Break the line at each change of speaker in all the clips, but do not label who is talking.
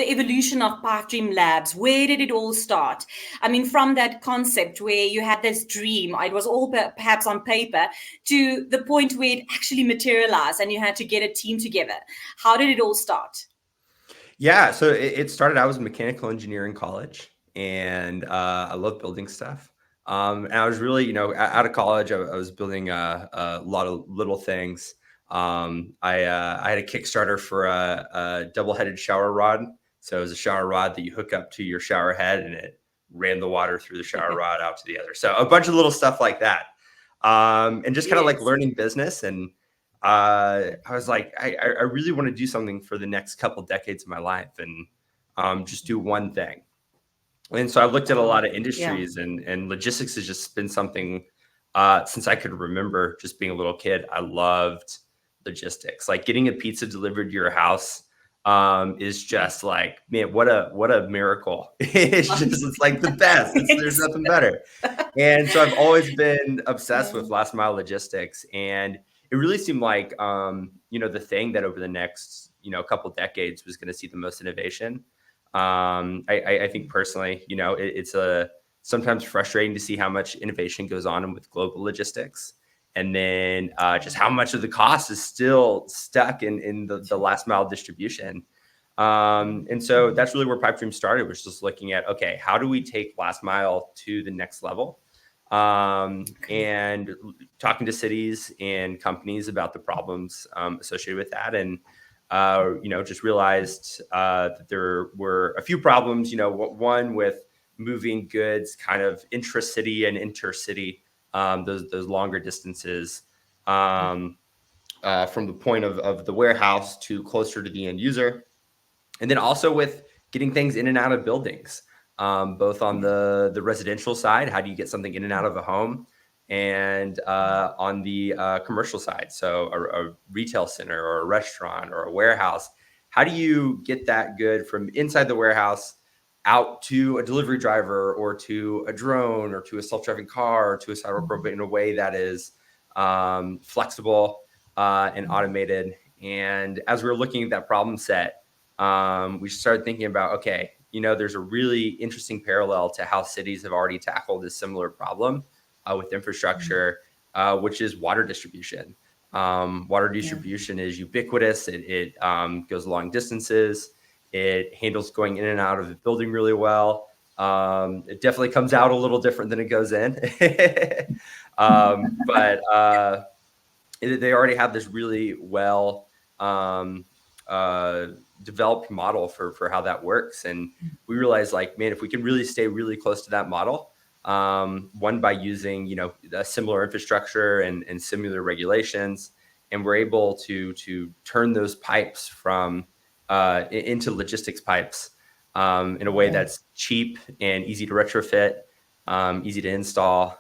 the evolution of Pipedream Labs. Where did it all start? I mean, from that concept where you had this dream, it was all perhaps on paper, to the point where it actually materialized and you had to get a team together. How did it all start?
Yeah, so it started. I was a mechanical engineer in college, and I love building stuff. And I was really, out of college, I was building a lot of little things. I had a Kickstarter for a double-headed shower rod. So it was a shower rod that you hook up to your shower head, and it ran the water through the shower rod out to the other. So a bunch of little stuff like that, and just kind of like learning business. And I was like, I really want to do something for the next couple decades of my life, and just do one thing. And so I looked at a lot of industries, and logistics has just been something since I could remember, just being a little kid. I loved logistics. Like getting a pizza delivered to your house is just like, man, what a miracle. It's like the best. There's nothing better. And so I've always been obsessed with last mile logistics, and it really seemed like the thing that over the next couple decades was going to see the most innovation. I think personally, it's sometimes frustrating to see how much innovation goes on with global logistics, and then just how much of the cost is still stuck in the last mile distribution. And so that's really where Pipedream started, was just looking at, okay, how do we take last mile to the next level? And talking to cities and companies about the problems associated with that. And, just realized that there were a few problems, one with moving goods kind of intra-city and intercity, those longer distances from the point of the warehouse to closer to the end user. And then also with getting things in and out of buildings, both on the residential side, how do you get something in and out of a home, and on the commercial side, so a retail center or a restaurant or a warehouse, how do you get that good from inside the warehouse out to a delivery driver or to a drone or to a self-driving car or to a sidewalk robot in a way that is flexible and automated? And as we were looking at that problem set, we started thinking about, okay, there's a really interesting parallel to how cities have already tackled a similar problem with infrastructure, which is water distribution. Water distribution is ubiquitous. It goes long distances. It handles going in and out of the building really well. It definitely comes out a little different than it goes in. But they already have this really well developed model for how that works. And we realized, like, man, if we can really stay really close to that model, one, by using, a similar infrastructure and similar regulations, and we're able to turn those pipes from into logistics pipes in a way that's cheap and easy to retrofit, easy to install,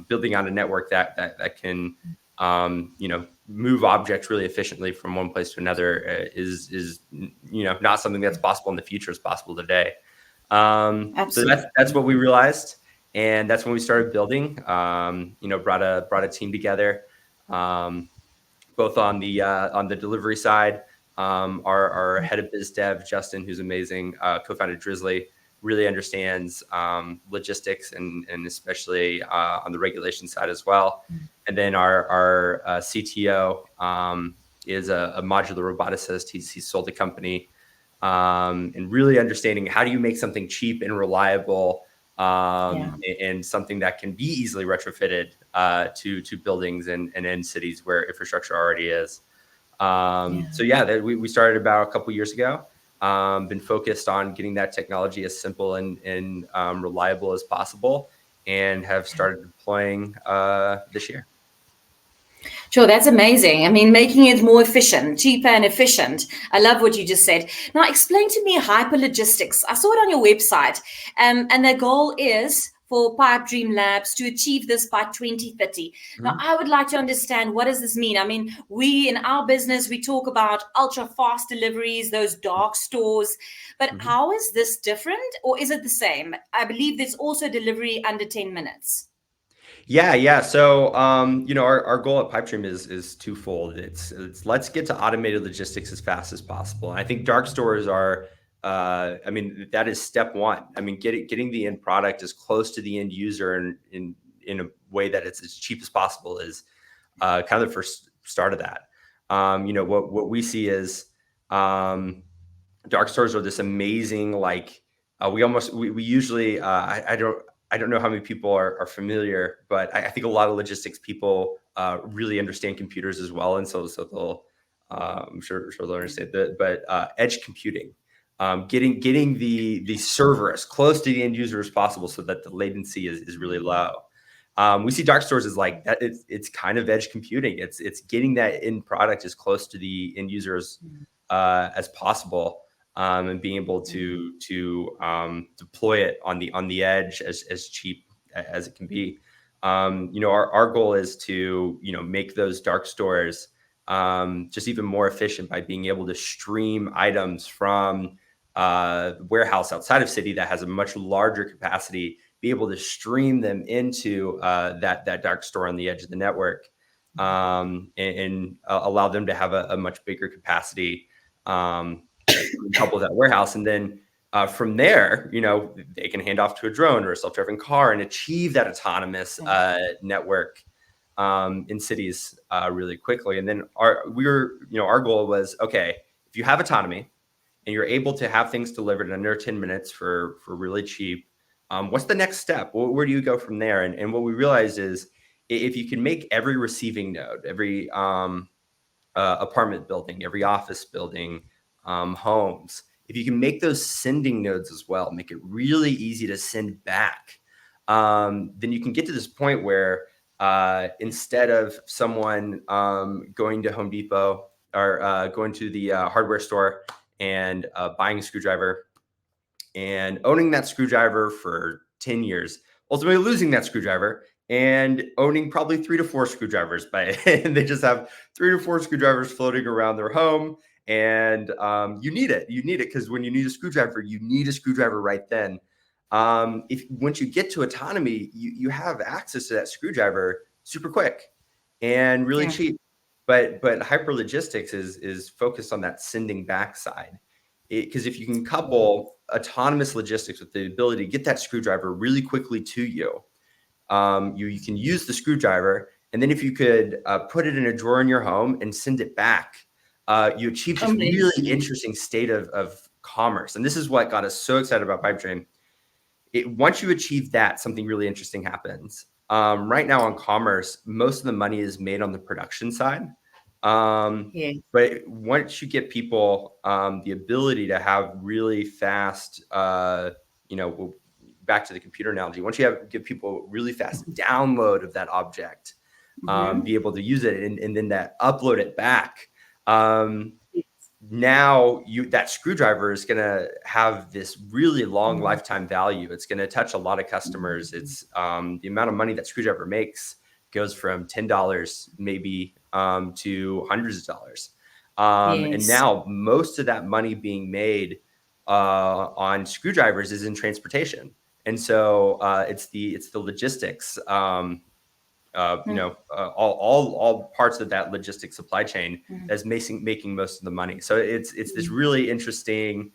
building on a network that can, move objects really efficiently from one place to another is not something that's possible in the future, is possible today. So that's what we realized, and that's when we started building. Brought a team together, both on the delivery side. Our head of biz dev, Justin, who's amazing, co-founded Drizzly, really understands logistics and especially on the regulation side as well. And then our CTO is a modular roboticist. He's sold the company, and really understanding how do you make something cheap and reliable, and something that can be easily retrofitted to buildings and in cities where infrastructure already is. We started about a couple years ago. Been focused on getting that technology as simple and reliable as possible, and have started deploying this year.
Sure, that's amazing. I mean, making it more efficient, cheaper and efficient. I love what you just said. Now, explain to me hyperlogistics. I saw it on your website, and the goal is for Pipedream Labs to achieve this by 2030. Now, I would like to understand, what does this mean? I mean, we in our business, we talk about ultra fast deliveries, those dark stores, but how is this different, or is it the same? I believe there's also delivery under 10 minutes.
Yeah. So, our goal at Pipedream is twofold. It's let's get to automated logistics as fast as possible. And I think dark stores are, that is step one. I mean, getting the end product as close to the end user and in a way that it's as cheap as possible is kind of the first start of that. What we see is dark stores are this amazing, like we usually I don't know how many people are familiar, but I think a lot of logistics people really understand computers as well, and so they'll I'm sure they'll understand that. But edge computing, getting the server as close to the end user as possible, so that the latency is really low. We see dark stores as like that. It's kind of edge computing. It's getting that end product as close to the end users as possible, and being able to deploy it on the edge as cheap as it can be. Our goal is to make those dark stores just even more efficient by being able to stream items from warehouse outside of city that has a much larger capacity, be able to stream them into that dark store on the edge of the network, and allow them to have a much bigger capacity, couple that warehouse. And then from there, they can hand off to a drone or a self-driving car and achieve that autonomous network in cities really quickly. And then our goal was, okay, if you have autonomy and you're able to have things delivered in under 10 minutes for really cheap, what's the next step? Where do you go from there? And what we realized is, if you can make every receiving node, every apartment building, every office building, homes, if you can make those sending nodes as well, make it really easy to send back, then you can get to this point where instead of someone going to Home Depot or going to the hardware store and buying a screwdriver and owning that screwdriver for 10 years, ultimately losing that screwdriver and owning probably 3 to 4 screwdrivers and they just have 3 to 4 screwdrivers floating around their home. And you need it because when you need a screwdriver, you need a screwdriver right then. If once you get to autonomy, you have access to that screwdriver super quick and really cheap. But hyperlogistics is focused on that sending back side, because if you can couple autonomous logistics with the ability to get that screwdriver really quickly to you, you can use the screwdriver, and then if you could put it in a drawer in your home and send it back, you achieve this really interesting state of commerce. And this is what got us so excited about Pipedream. Once you achieve that, something really interesting happens. Right now on commerce, most of the money is made on the production side. But once you get people the ability to have really fast, back to the computer analogy, once you give people really fast download of that object, be able to use it and then upload it back. Now that screwdriver is going to have this really long lifetime value. It's going to touch a lot of customers. It's the amount of money that screwdriver makes goes from $10 maybe to hundreds of dollars. And now most of that money being made on screwdrivers is in transportation. And so it's the logistics, all parts of that logistics supply chain that's making most of the money. So it's this really interesting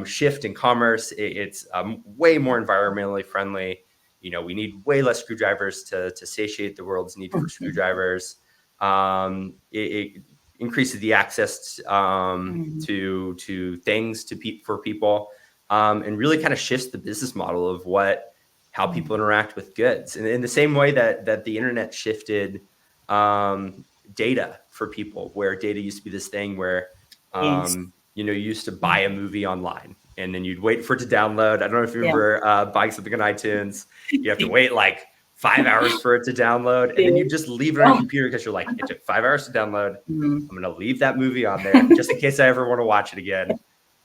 shift in commerce. It's way more environmentally friendly. We need way less screwdrivers to satiate the world's need for screwdrivers. It increases the access to things for people, and really kind of shifts the business model of how people interact with goods. And in the same way that the internet shifted data for people, where data used to be this thing where you used to buy a movie online and then you'd wait for it to download. I don't know if you remember buying something on iTunes. You have to wait like 5 hours for it to download, and then you just leave it on your computer because you're like, it took 5 hours to download. I'm going to leave that movie on there just in case I ever want to watch it again.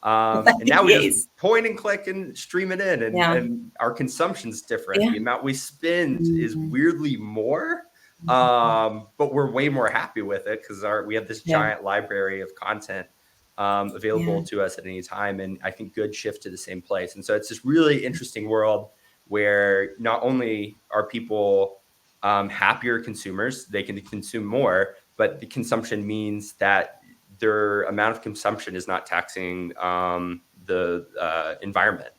And now we just point and click and stream it in, and our consumption's different. The amount we spend is weirdly more, but we're way more happy with it because we have this giant library of content available to us at any time. And I think goods shift to the same place. And so it's this really interesting world where not only are people happier consumers. They can consume more, but the consumption means that their amount of consumption is not taxing the environment.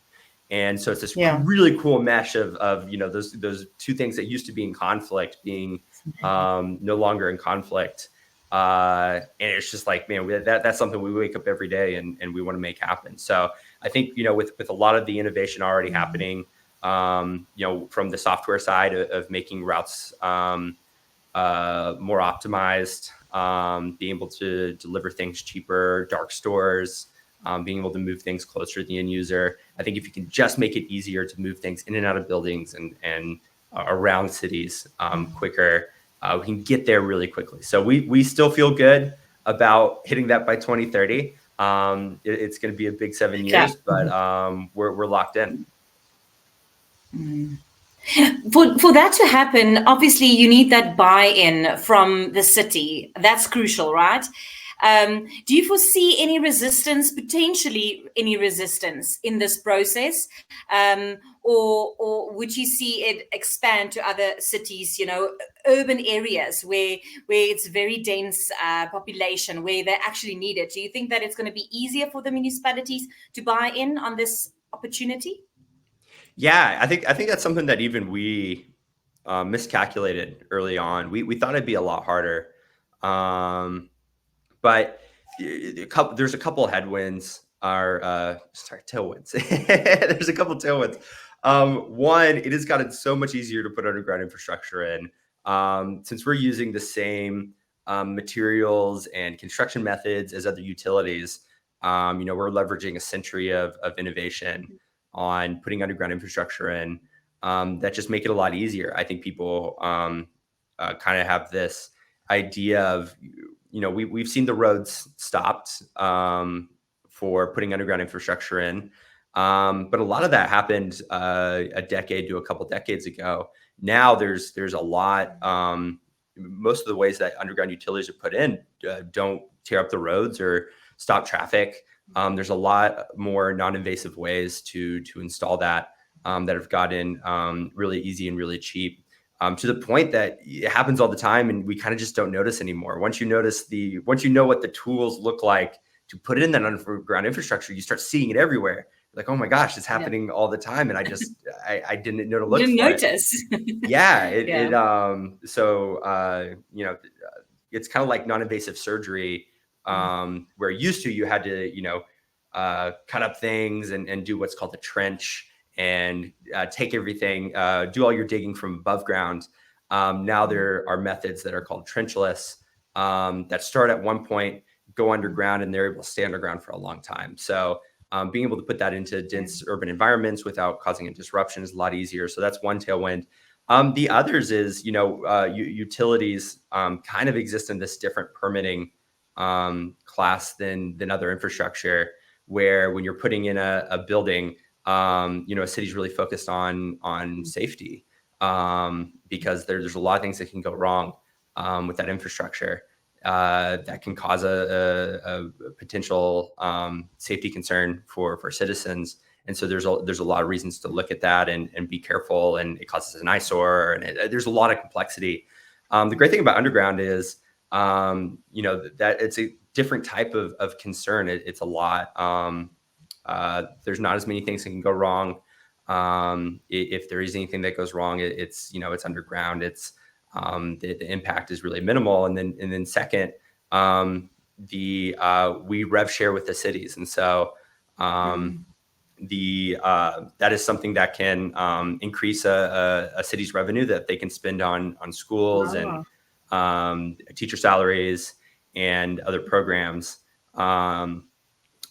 And so it's this really cool mesh of those two things that used to be in conflict being no longer in conflict. And it's just like, man, that's something we wake up every day and we want to make happen. So I think, with a lot of the innovation already happening, from the software side of making routes more optimized, being able to deliver things cheaper, dark stores, being able to move things closer to the end user. I think if you can just make it easier to move things in and out of buildings and around cities quicker, we can get there really quickly. So we still feel good about hitting that by 2030. It's going to be a big 7 years, but we're locked in.
For that to happen, obviously you need that buy-in from the city. That's crucial, right? Do you foresee any resistance, potentially any resistance in this process? Or would you see it expand to other cities, urban areas where it's very dense population, where they actually need it? Do you think that it's going to be easier for the municipalities to buy in on this opportunity?
Yeah, I think that's something that even we miscalculated early on. We thought it'd be a lot harder, but there's a couple headwinds. Tailwinds. There's a couple tailwinds. One, it has gotten so much easier to put underground infrastructure in. Since we're using the same materials and construction methods as other utilities, we're leveraging a century of innovation on putting underground infrastructure in that just make it a lot easier. I think people kind of have this idea of, we've seen the roads stopped for putting underground infrastructure in. But a lot of that happened a decade to a couple decades ago. Now there's a lot, most of the ways that underground utilities are put in don't tear up the roads or stop traffic. There's a lot more non-invasive ways to install that have gotten really easy and really cheap, to the point that it happens all the time, and we kind of just don't notice anymore. Once you know what the tools look like to put it in that underground infrastructure, you start seeing it everywhere. Like, oh my gosh, it's happening all the time, and I didn't know to look.
Didn't notice.
Yeah, it's kind of like non-invasive surgery. Where used to you had to cut up things and do what's called a trench and take everything, do all your digging from above ground. Now there are methods that are called trenchless that start at one point, go underground, and they're able to stay underground for a long time. So being able to put that into dense urban environments without causing a disruption is a lot easier. So that's one tailwind. The others is, utilities kind of exist in this different permitting class than other infrastructure, where when you're putting in a building, a city's really focused on safety, because there's a lot of things that can go wrong with that infrastructure that can cause a potential safety concern for citizens. And so there's a lot of reasons to look at that and be careful, and it causes an eyesore, and there's a lot of complexity. The great thing about underground is, that it's a different type of concern. It's a lot. There's not as many things that can go wrong. If there is anything that goes wrong, it's underground. It's the impact is really minimal. And then second, we rev share with the cities, and so that is something that can increase a city's revenue that they can spend on schools and teacher salaries and other programs.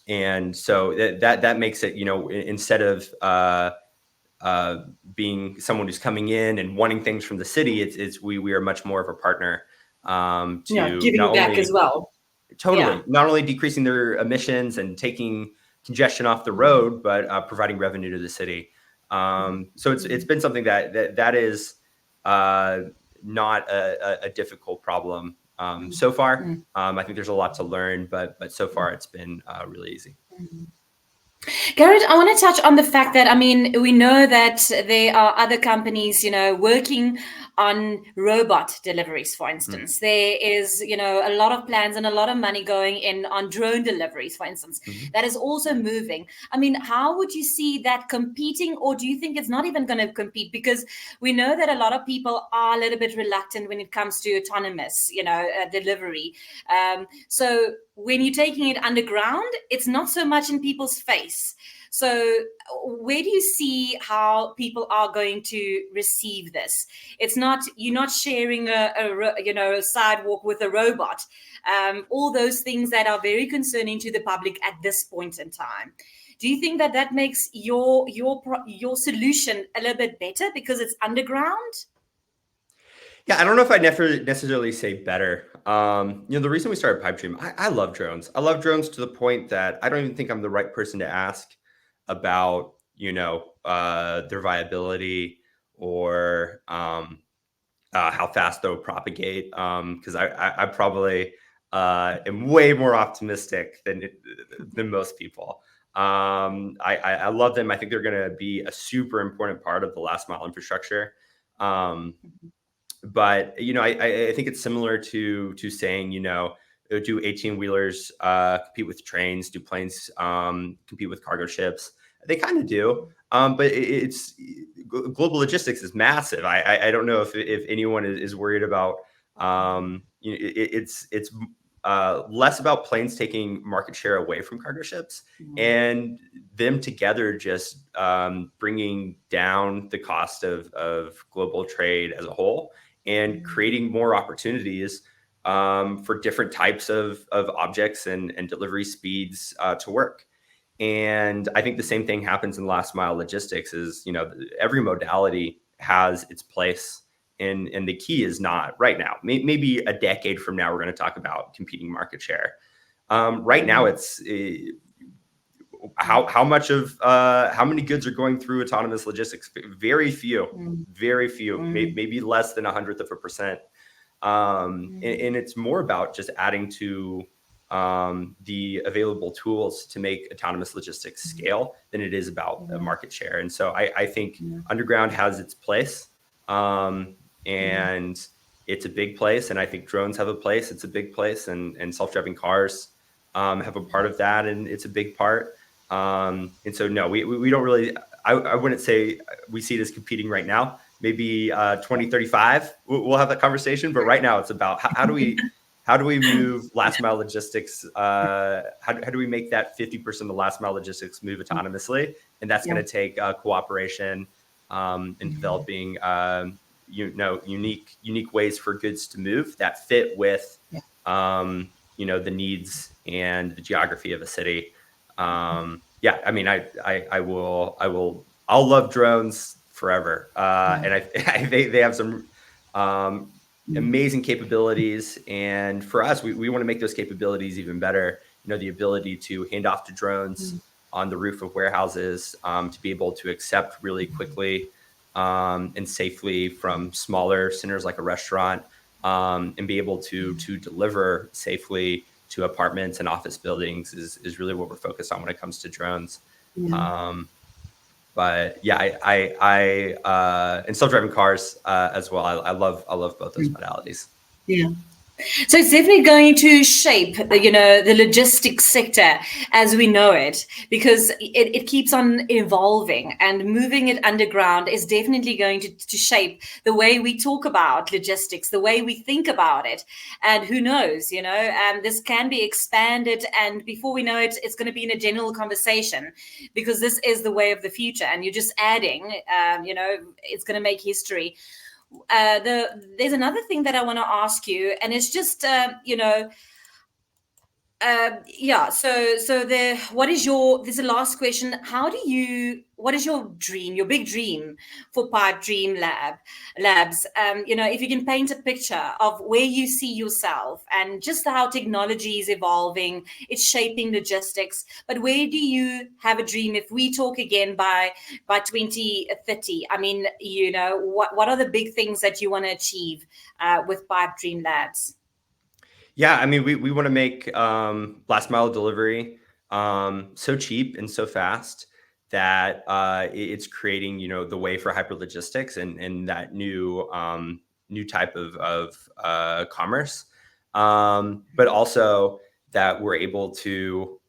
And so that makes it, instead of being someone who's coming in and wanting things from the city, we are much more of a partner to
giving back as well.
Totally. Not only decreasing their emissions and taking congestion off the road, but providing revenue to the city. So it's been something that is not a difficult problem so far. I think there's a lot to learn, but so far it's been really easy.
Garrett, I want to touch on the fact that, we know that there are other companies, working on robot deliveries, for instance. There is, a lot of plans and a lot of money going in on drone deliveries, for instance. That is also moving. I mean, how would you see that competing, or do you think it's not even going to compete? Because we know that a lot of people are a little bit reluctant when it comes to autonomous, delivery. So when you're taking it underground, it's not so much in people's face. So where do you see how people are going to receive this? It's not, you're not sharing a sidewalk with a robot. All those things that are very concerning to the public at this point in time. Do you think that that makes your solution a little bit better because it's underground?
Yeah, I don't know if I'd necessarily say better. The reason we started Pipedream, I love drones. I love drones to the point that I don't even think I'm the right person to ask about, their viability or how fast they'll propagate. Because I probably am way more optimistic than most people. I love them. I think they're going to be a super important part of the last mile infrastructure. But I think it's similar to saying, do 18-wheelers compete with trains? Do planes compete with cargo ships? They kind of do. But it's global logistics is massive. I don't know if anyone is worried about it's less about planes taking market share away from cargo ships and them together just bringing down the cost of global trade as a whole and creating more opportunities for different types of objects and delivery speeds to work. And I think the same thing happens in last mile logistics is, every modality has its place. And the key is not right now. Maybe a decade from now, we're going to talk about competing market share. Right now, it's how many goods are going through autonomous logistics? Very few, maybe less than 1/100%. And it's more about just adding to the available tools to make autonomous logistics scale than it is about the market share. And so I think underground has its place, and it's a big place. And I think drones have a place. It's a big place, and self-driving cars have a part of that, and it's a big part. And so no, we don't really. I wouldn't say we see it as competing right now. Maybe 2035 we'll have that conversation. But right now it's about how do we move last mile logistics? How do we make that 50% of the last mile logistics move autonomously? And that's going to take cooperation in developing unique ways for goods to move that fit with the needs and the geography of a city. I mean, I'll love drones forever. And they have some amazing capabilities. And for us, we want to make those capabilities even better. The ability to hand off to drones on the roof of warehouses, to be able to accept really quickly and safely from smaller centers like a restaurant, and be able to deliver safely to apartments and office buildings is really what we're focused on when it comes to drones. But yeah, I and self-driving cars as well. I love both those modalities.
Yeah. So it's definitely going to shape the logistics sector as we know it, because it keeps on evolving, and moving it underground is definitely going to shape the way we talk about logistics, the way we think about it. And who knows, this can be expanded, and before we know it, it's going to be in a general conversation, because this is the way of the future. And you're just adding, it's going to make history. There's another thing that I want to ask you, and it's just what is your, this is the last question. What is your dream, your big dream for Pipedream Labs? If you can paint a picture of where you see yourself and just how technology is evolving, it's shaping logistics. But where do you have a dream if we talk again by 2030? I mean, what are the big things that you want to achieve with Pipedream Labs?
Yeah, I mean, we want to make last mile delivery so cheap and so fast that it's creating, the way for hyperlogistics and that new new type of commerce, but also that we're able to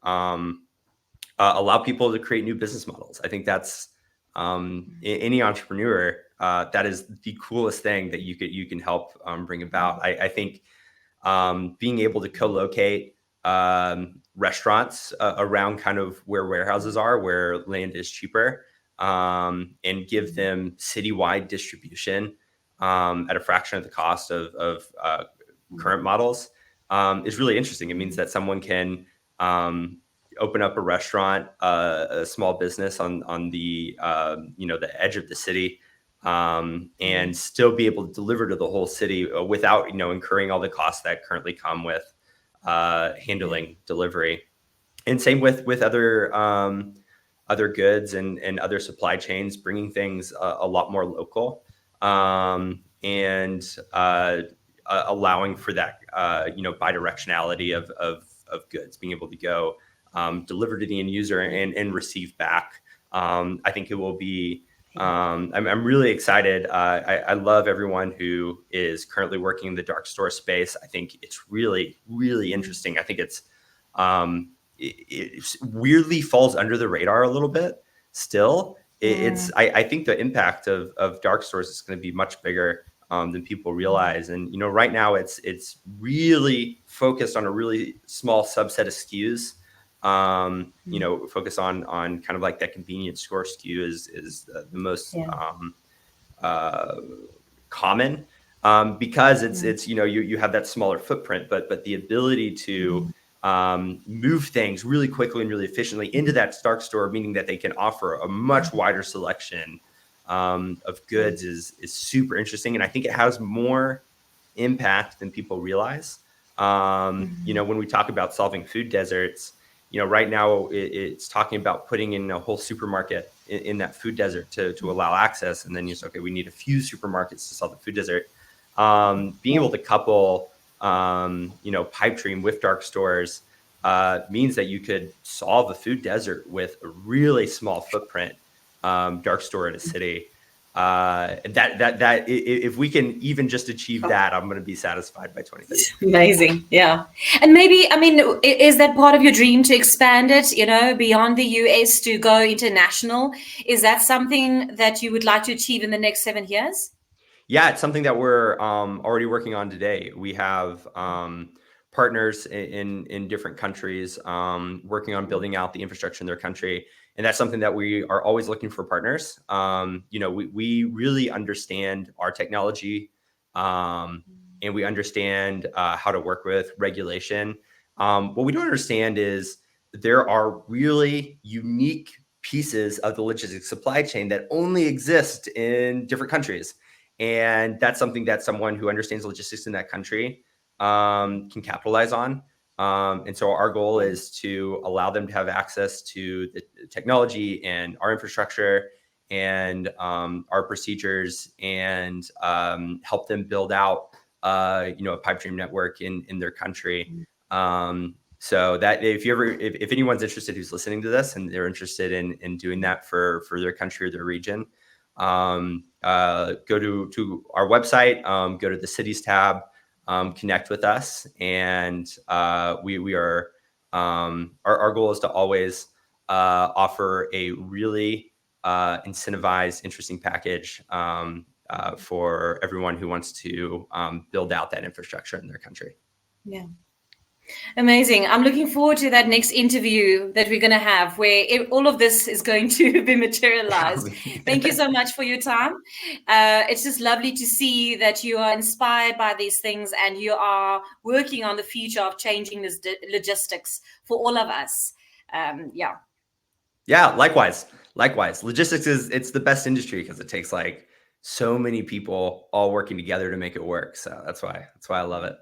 allow people to create new business models. I think that's any entrepreneur. That is the coolest thing that you can help bring about. I think being able to co-locate restaurants around kind of where warehouses are, where land is cheaper, and give them citywide distribution at a fraction of the cost of current models is really interesting. It means that someone can open up a restaurant, a small business on the the edge of the city, and still be able to deliver to the whole city without incurring all the costs that currently come with handling delivery. And same with other goods and other supply chains, bringing things a lot more local, and allowing for that bidirectionality of goods, being able to go deliver to the end user and receive back. I think it will be. I'm really excited. I love everyone who is currently working in the dark store space. I think it's really, really interesting. I think it weirdly falls under the radar a little bit still. I think the impact of dark stores is going to be much bigger than people realize. And right now it's really focused on a really small subset of SKUs. Focus on kind of like that convenience store SKU is the most common, because it's you have that smaller footprint, but the ability to move things really quickly and really efficiently into that dark store, meaning that they can offer a much wider selection of goods is super interesting. And I think it has more impact than people realize. When we talk about solving food deserts, right now it's talking about putting in a whole supermarket in that food desert to allow access. And then you say, okay, we need a few supermarkets to solve the food desert. Being able to couple, Pipedream with dark stores means that you could solve a food desert with a really small footprint dark store in a city. And that if we can even just achieve that, I'm going to be satisfied by 2030.
Amazing. Yeah. And maybe, is that part of your dream to expand it, beyond the US to go international? Is that something that you would like to achieve in the next 7 years?
Yeah, it's something that we're already working on today. We have partners in different countries working on building out the infrastructure in their country. And that's something that we are always looking for partners. We really understand our technology, and we understand how to work with regulation. What we don't understand is there are really unique pieces of the logistics supply chain that only exist in different countries. And that's something that someone who understands logistics in that country can capitalize on. And so our goal is to allow them to have access to the technology and our infrastructure and our procedures, and help them build out a Pipedream network in their country. So that if anyone's interested who's listening to this and they're interested in doing that for their country or their region, go to our website, go to the cities tab, connect with us, and we are our goal is to always offer a really incentivized, interesting package for everyone who wants to build out that infrastructure in their country.
Yeah. Amazing. I'm looking forward to that next interview that we're going to have, where all of this is going to be materialized. Thank you so much for your time. It's just lovely to see that you are inspired by these things and you are working on the future of changing this logistics for all of us.
Yeah, likewise. Logistics it's the best industry because it takes like so many people all working together to make it work. So that's why I love it.